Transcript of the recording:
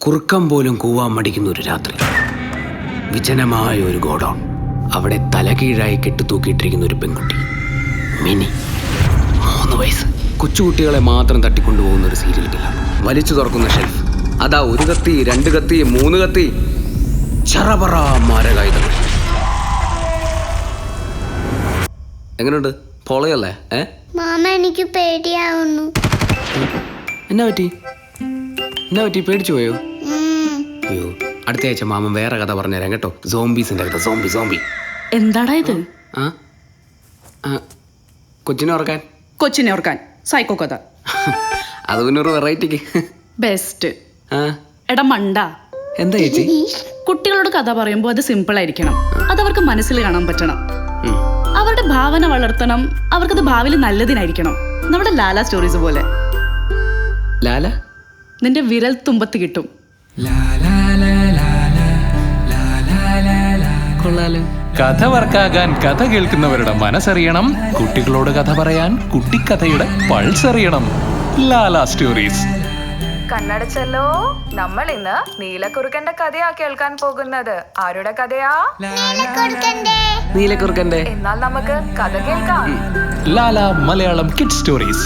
കുറുക്കം പോലും കൂവാൻ മടിക്കുന്ന ഒരു രാത്രി. വിജനമായ ഒരു ഗോഡൗൺ. അവിടെ തലകീഴായി കെട്ടുതൂക്കിയിട്ടിരിക്കുന്ന ഒരു പെൺകുട്ടി, മിനി. 3 വയസ്സ്. കൊച്ചുകുട്ടികളെ മാത്രം തട്ടിക്കൊണ്ടുപോകുന്ന ഒരു സീരിയൽ കില്ലർ. വലിച്ചു തുറക്കുന്ന ഷെൽഫ്. അതാ 1 കത്തി, 2 കത്തി, 3 കത്തി, ചറപറ മാരകായുധങ്ങൾ. എങ്ങനെയുണ്ട്? പൊളയല്ലേ? മാമ എനിക്ക് പേടിയാവുന്നു. എന്നാ പറ്റി? പേടിച്ചു പോയോ? അയ്യോ, അടുത്ത ആഴ്ച മാമൻ വേറെ കഥ പറഞ്ഞുതരാം കേട്ടോ. സോംബീസിന്റെ കഥ. സോംബി. എന്താടാ ഇത്? കൊച്ചിനെ ഓർക്കാൻ സൈക്കോ കഥ. അത് പിന്നെ ഒരു വെറൈറ്റിക്ക് ബെസ്റ്റ്. എടാ മണ്ട, എന്താ ചേച്ചി? കുട്ടികളോട് കഥ പറയുമ്പോൾ അത് സിമ്പിൾ ആയിരിക്കണം. അതവർക്ക് മനസ്സിൽ കാണാൻ പറ്റണം. അവരുടെ ഭാവന വളർത്തണം. അവർക്കത് ഭാവിയിൽ നല്ലതിനായിരിക്കണം. നമ്മുടെ ലാല സ്റ്റോറീസ് പോലെ. ലാല നിന്റെ വിരൽ തുമ്പത്ത് കിട്ടും. കഥ വർക്കാകാൻ കഥ കേൾക്കുന്നവരുടെ മനസ്സറിയണം. കുട്ടികളോട് കഥ പറയാൻ കുട്ടിക്കഥയുടെ പൾസ് അറിയണം. ലാല സ്റ്റോറീസ്. കണ്ണടച്ചല്ലോ. നമ്മൾ ഇന്ന് നീലക്കുറുക്കന്റെ കഥയാ കേൾക്കാൻ പോകുന്നത്. ആരുടെ കഥയാ? നീലക്കുറുക്കന്റെ. എന്നാൽ നമുക്ക് കഥ കേൾക്കാം. Lala Malayalam kid stories.